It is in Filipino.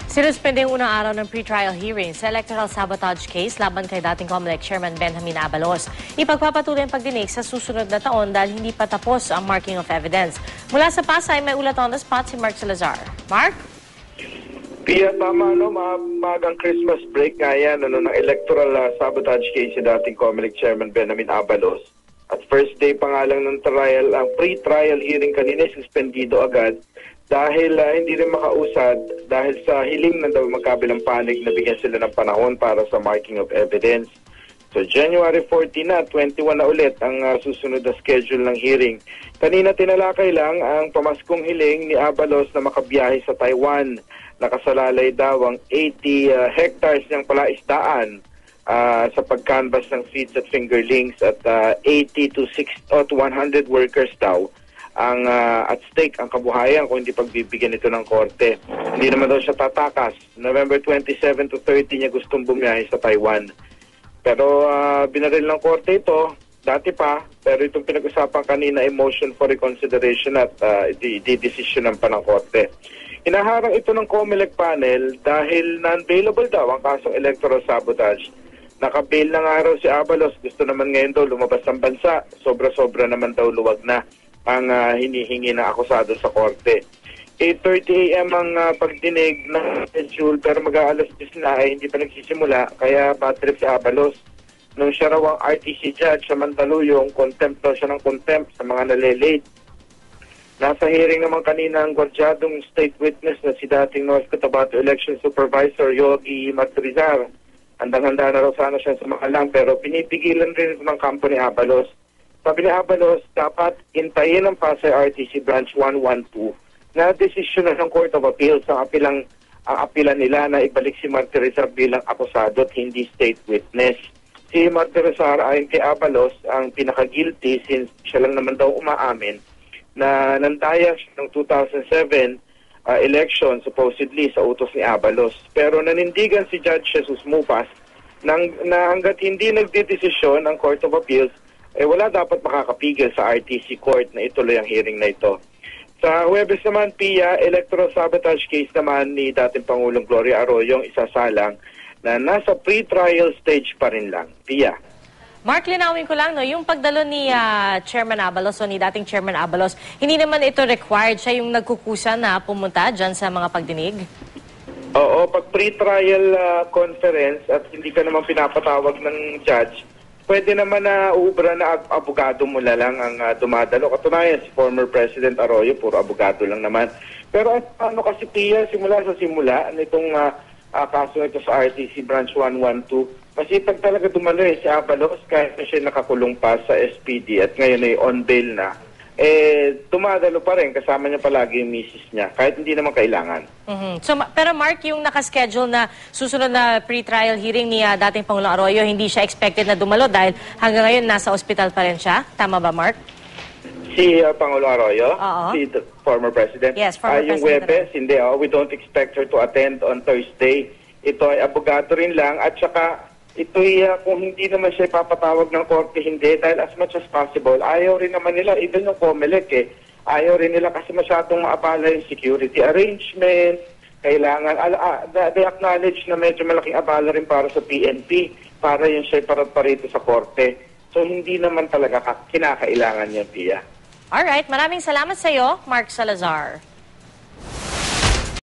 Sinuspende ang unang araw ng pre-trial hearing sa electoral sabotage case laban kay dating COMELEC Chairman Benjamin Abalos. Ipagpapatuloy ang pagdinig sa susunod na taon dahil hindi pa tapos ang marking of evidence. Mula sa Pasay, may ulat on the spot si Mark Salazar. Mark? Pia, tama, no? Magang Christmas break nga yan ng electoral sabotage case si dating COMELEC Chairman Benjamin Abalos. At first day pa nga lang ng trial, ang pre-trial hearing kanina, suspendido agad dahil hindi rin makausad dahil sa hiling na daw magkabilang panig na bigyan sila ng panahon para sa marking of evidence. So January 14 na, 21 na ulit ang susunod na schedule ng hearing. Kanina tinalakay lang ang pamaskong hiling ni Abalos na makabiyahe sa Taiwan. Nakasalalay daw ang 80 hectares niyang palaisdaan sa pagcanvas ng seeds at fingerlings at 80 to 100 workers daw ang at stake ang kabuhayan kung hindi pagbibigyan ito ng korte. Hindi naman daw siya tatakas. November 27 to 30 niya gustong bumiyahe sa Taiwan. Pero binaril ng korte ito, dati pa, pero itong pinag-usapan kanina ay motion for reconsideration at di-decisionan pa ng korte. Hinaharang ito ng COMELEC panel dahil non-bailable daw ang kasong electoral sabotage. Naka-bail na nga raw si Abalos, gusto naman ngayon daw lumabas ng bansa, sobra-sobra naman daw luwag na ang hinihingi ng akusado sa korte. 8:30 a.m. ang pagdinig ng schedule pero mag-aalas 10 na ay hindi pa nagsisimula kaya bad trip si Abalos. Nung siya raw ang RTC judge sa Mandaluyong, contempt daw siya ng contempt sa mga nalilate. Nasa hearing naman kanina ang gwardyadong state witness na si dating North Cotabato Election Supervisor Yogi Matrizar. Handang-handa na raw sana siya sumalang pero pinipigilan rin ng kampo ni Abalos. Sabi ni Abalos, dapat intayin ang Pasay RTC Branch 112 na desisyon ng Court of Appeals ang apilan nila na ibalik si Martirezar bilang akusado at hindi state witness. Si Martirezar ayon kay Abalos ang pinaka-guilty since siya lang naman daw umaamin na nandaya ng 2007 election supposedly sa utos ni Abalos. Pero nanindigan si Judge Jesus Mupas na hanggat hindi nagdedesisyon ang Court of Appeals, wala dapat makakapigil sa RTC Court na ituloy ang hearing na ito. Sa Huwebes naman, Pia, electoral sabotage case naman ni dating Pangulong Gloria Arroyo isasalang na nasa pre-trial stage pa rin lang. Pia. Mark, linawin ko lang, no, yung pagdalo ni Chairman Abalos o ni dating Chairman Abalos, hindi naman ito required. Siya yung nagkukusa na pumunta dyan sa mga pagdinig? Oo, pag pre-trial conference at hindi ka naman pinapatawag ng judge, pwede naman na uubra na abogado mo lang ang dumadalo. Katunayan, si former President Arroyo, puro abogado lang naman. Pero ano kasi, Pia, simula nitong kaso ito sa RTC Branch 112, masipag talaga dumalo si Abalos kahit na siya nakakulong pa sa SPD at ngayon ay on bail na. Dumadalo pa rin, kasama niya palagi yung misis niya, kahit hindi naman kailangan. So, pero Mark, yung nakaschedule na susunod na pre-trial hearing ni dating Pangulong Arroyo, hindi siya expected na dumalo dahil hanggang ngayon nasa ospital pa rin siya. Tama ba, Mark? Si Pangulong Arroyo? Oo. Si former President? Yes, former Yung President. Huwebes, hindi. We don't expect her to attend on Thursday. Ito ay abogado rin lang at saka ito'y kung hindi naman siya ipapatawag ng korte, hindi. Dahil as much as possible, ayaw rin naman nila, even yung COMELEC ayaw rin nila kasi masyadong maabala yung security arrangement. Kailangan, they acknowledge na medyo malaking abala rin para sa PNP, para yun siya parito sa korte. So hindi naman talaga kinakailangan yan, Pia. Alright, maraming salamat sa iyo, Mark Salazar.